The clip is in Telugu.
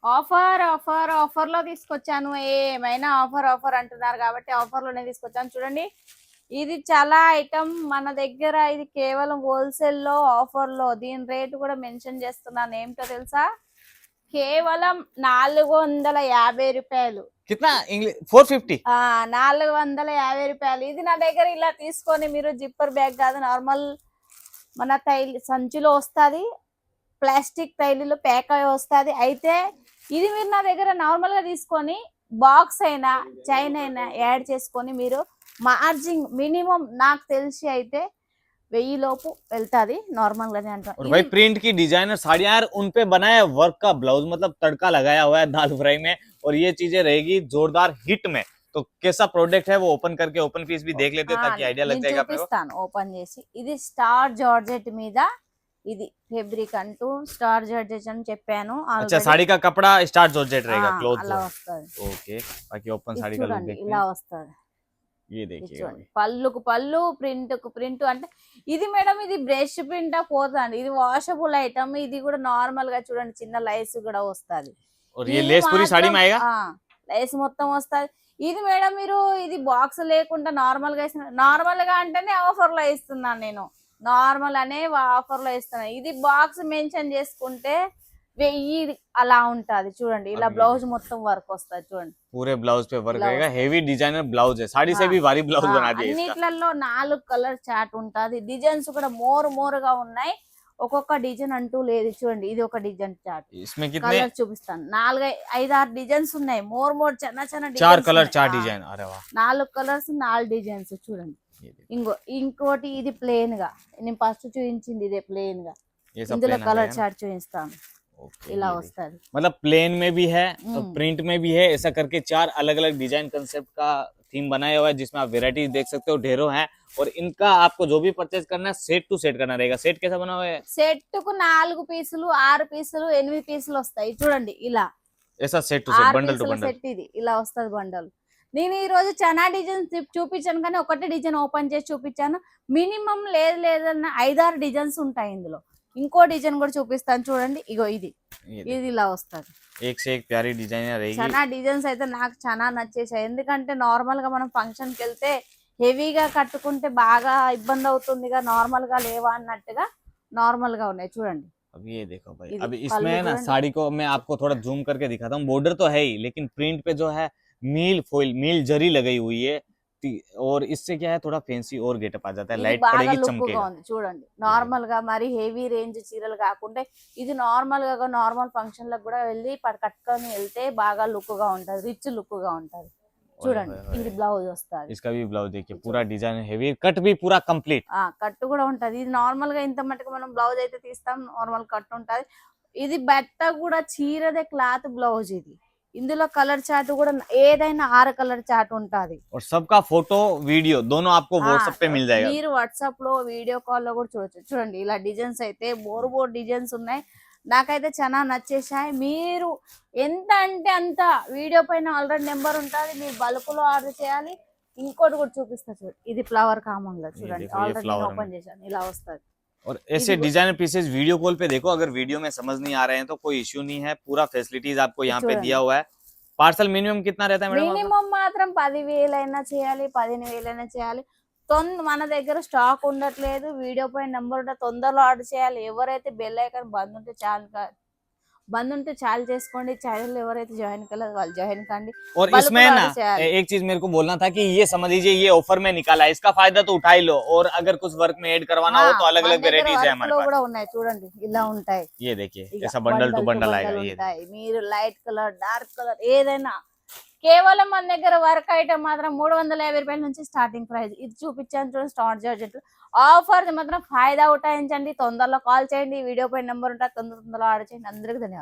ఆఫర్ ఆఫర్ ఆఫర్ లో తీసుకొచ్చాను. ఏమైనా ఆఫర్ ఆఫర్ అంటున్నారు కాబట్టి ఆఫర్ లోనే తీసుకొచ్చాను. చూడండి, ఇది చాలా ఐటమ్ మన దగ్గర. ఇది కేవలం హోల్సేల్ లో ఆఫర్ లో. దీని రేటు కూడా మెన్షన్ చేస్తున్నాను. ఏమిటో తెలుసా? కేవలం 450 రూపాయలు. कितना इंग्लिश 450 450 రూపాయలు. ఇది నా దగ్గర ఇలా తీసుకొని మీరు జిప్పర్ బ్యాగ్ కాదు, నార్మల్ మన తైలి సంచిలో వస్తుంది, ప్లాస్టిక్ తైలిలో ప్యాక్ అయి వస్తుంది. అయితే ఇది మీరు నా దగ్గర నార్మల్ గా తీసుకొని బాక్స్ అయినా చైన్ అయినా యాడ్ చేసుకొని మీరు మార్జిన్ మినిమం నాకు తెలిసి అయితే 1000 లోపు వెళ్తాది నార్మల్ గానే అంటాం. और भाई प्रिंट की डिजाइनर साड़ियां यार उन पे बनाया वर्क का ब्लाउज, मतलब तड़का लगाया हुआ है दाल फ्राई में, और ये चीजें रहेगी जोरदार हिट में. तो कैसा प्रोडक्ट है वो ओपन करके ओपन पीस भी देख लेते हैं ताकि आइडिया लग जाएगा अपने को. చూపిస్తాను ఓపెన్ చేసి. ఇది స్టార్ జార్జెట్ మీద, ఇది ఫెబ్రిక్ అంటూ స్టార్ జార్జెట్ అని చెప్పాను. अच्छा साड़ी का कपड़ा स्टार जॉर्जेट रहेगा, क्लॉथ అలా వస్తుంది. ओके. बाकी ओपन ఇది साड़ी का लुक చూడండి देखते ఇలా हैं. వస్తుంది. ये देखिए చూడండి, పళ్ళుకు పళ్ళు, ప్రింట్ కు ప్రింట్. అంటే ఇది మేడం, ఇది బ్రష్ ప్రింట్ పోతుంది. ఇది వాషబుల్ ఐటమ్. ఇది కూడా నార్మల్ గా చూడండి, చిన్న లైస్ కూడా వస్తుంది. और ये लेस पूरी साड़ी में आएगा. లైస్ మొత్తం వస్తుంది. ఇది మేడం మీరు ఇది బాక్స్ లేకుండా నార్మల్ గా ఇస్తున్నా. నార్మల్ గా అంటేనే ఆఫర్ లో ఇస్తున్నాను నేను. నార్మల్ అనే ఆఫర్ లో ఇస్తున్నాను. ఇది బాక్స్ మెన్షన్ చేసుకుంటే 1000 అలా ఉంటది. చూడండి, ఇలా బ్లౌజ్ మొత్తం వర్క్ వస్తుంది. చూడండి, पूरे ब्लाउज पे वर्क रहेगा. हेवी डिजाइनर ब्लाउज है, साड़ी से भी भारी ब्लाउज बना दिया इसका. అన్నిట్లలో 4 కలర్ చార్ట్ ఉంటది. డిజైన్స్ కూడా మోర్ గా ఉన్నాయి. ఒక్కొక్క డిజైన్ అంటూ లేదు. చూడండి, ఇది ఒక డిజైన్ చార్ట్. इसमें कितने కలర్ చూపిస్తాను. 4 5 6 డిజైన్స్ ఉన్నాయి. మోర్ చిన్న చిన్న 4 कलर 4 डिजाइन. अरे वाह, 4 కలర్స్ 4 డిజైన్స్. చూడండి, ఇంకోటి ఇది ప్లేన్ గా. నేను ఫస్ట్ చూపించింది ఇదే ప్లేన్ గా. ये सब ఇందులో plain आ కలర్ जाएगा. చార్ట్ చూపిస్తాను. ओके, ఇలా ये देखिए. వస్తుంది. मतलब प्लेन में भी है, प्रिंट में भी है, ऐसा करके 4 अलग अलग डिजाइन कंसेप्ट का थीम बनाया हुआ है जिसमें आप वेराइटीज देख सकते हो. ढेरों हैं, और इनका आपको जो भी परचेज करना है सेट टू सेट करना रहेगा. सेट कैसा बना हुआ है? సెట్ కు 4 పీసులు 6 పీసులు 8 పీసులు వస్తాయి. చూడండి, ఇలా ऐसा set to set, 6 bundle two పీసుల बंडल. సెట్. ఇది ఇలా వస్తుంది బండల్. నేను ఈ రోజు చాలా డిజైన్ చూపించాను, కానీ ఒకటే డిజైన్ ఓపెన్ చేసి చూపించాను. మినిమం లేదన్న 5-6 డిజైన్స్ ఉంటాయి ఇందులో. ఇంకో డిజైన్ కూడా చూపిస్తాను. చూడండి, ఇగో ఇది ఇది ఇలా వస్తుంది. एक से एक प्यारी डिजाइन रहेगी. చాలా డిజైన్స్ అయితే నాకు చాలా నచ్చేసాయి. ఎందుకంటే నార్మల్ గా మనం ఫంక్షన్ కి వెళ్తే హెవీగా కట్టుకుంటే బాగా ఇబ్బంది అవుతుందిగా, నార్మల్ గా లేవా అన్నట్టుగా నార్మల్ గా ఉన్నాయి. చూడండి, अब ये देखो भाई, ये अब पल्लू इसमें है ना जो है साड़ी को मैं आपको थोड़ा जूम करके दिखाता हूँ. बॉर्डर तो है ही, लेकिन प्रिंट पे जो है मील जरी लगाई हुई है. और इससे क्या है, थोड़ा फैंसी और गेटअप आ जाता है. ఇది लाइट బాగా पड़ेगी, లుక్ గా चमकेगा. ఉంది. చూడండి, నార్మల్ గా మరి హెవీ రేంజ్ చీరలు కాకుండా ఇది నార్మల్ గా నార్మల్ ఫంక్షన్ లకు కూడా వెళ్ళి కట్టుకొని వెళ్తే బాగా లుక్ గా ఉంటది, రిచ్ లుక్ గా ఉంటది. చూడండి, ఇది బ్లౌజ్ వస్తుంది. इसका भी ब्लाउज देखिए, पूरा डिजाइन हेवी, कट भी पूरा कंप्लीट. కట్టు కూడా ఉంటది. ఇది నార్మల్ గా ఇంత మటుకు మనం బ్లౌజ్ అయితే తీస్తాం, నార్మల్ కట్టు ఉంటది. ఇది బట్ట కూడా చీరదే క్లాత్ బ్లౌజ్. ఇది ఇందులో కలర్ చార్ట్ కూడా ఏదైనా 6 కలర్ చార్ట్ ఉంటది. और सबका फोटो वीडियो दोनों आपको व्हाट्सएप पे मिल जाएगा. మీరు వాట్సాప్ లో వీడియో కాల్ లో కూడా చూడొచ్చు. చూడండి, ఇలా డిజైన్స్ అయితే బోర్ డిజైన్స్ ఉన్నాయి. నాకైతే చాలా నచ్చేసాయి. మీరు ఎంత అంటే అంత వీడియో పైన ఆల్రెడీ నెంబర్ ఉంటుంది. మీరు బల్క్ లో ఆర్డర్ చేయాలి. ఇంకోటి కూడా చూపిస్తా. చూడండి, ఇది ఫ్లవర్ కామన్ లో. చూడండి, देखो, ये ఆల్రెడీ flower ఓపెన్ చేశాను. ఇలా వస్తుంది. और ऐसे डिजाइनर पीसेस वीडियो कॉल पे देखो. अगर वीडियो में समझ नहीं आ रहे हैं तो कोई इश्यू नहीं है, पूरा फैसिलिटीज आपको यहाँ पे दिया हुआ है. पार्सल मिनिमम कितना रहता है मैडम? మినిమం మాత్రం 10,000 అయినా చేయాలి, 15,000 అయినా చేయాలి. మన దగ్గర స్టాక్ ఉండట్లేదు. వీడియో పైన నెంబర్ ఉంటే తొందరలో ఆర్డర్ చేయాలి. ఎవరైతే బెల్ ఐకాన్ బంద్ ఉంటే చాలు చేసుకోండి. ఛానల్ ఎవరైతే జాయిన్ కలదు వాళ్ళు జాయిన్ కండి. और इसमें ना एक चीज मेरे को बोलना था कि ये समझ लीजिए ये ऑफर में निकाला है, इसका फायदा तो उठा ही लो. और अगर कुछ वर्क में ऐड करवाना हो तो अलग अलग वेराइटीज है हमारे पास. కూడా ఉన్నాయి. చూడండి, ఇలా ఉంటాయి. ये देखिए, ऐसा बंडल टू बंडल आएगा. ये ఉంటాయి. మీరు లైట్ కలర్, డార్క్ కలర్ ఏదైనా కేవలం మన దగ్గర వర్క్ ఐటమ్ మాత్రం 350 రూపాయల నుంచి స్టార్టింగ్ ప్రైస్. ఇది చూపించాను చూడండి, స్టార్ జార్జెట్ ఆఫర్ మాత్రం ఫాయిదా ఉటాయించండి. తొందరలో కాల్ చేయండి. వీడియో పై నెంబర్ ఉంటుంది, తొందరలో ఆర్డర్ చేయండి. అందరికీ ధన్యవాదాలు.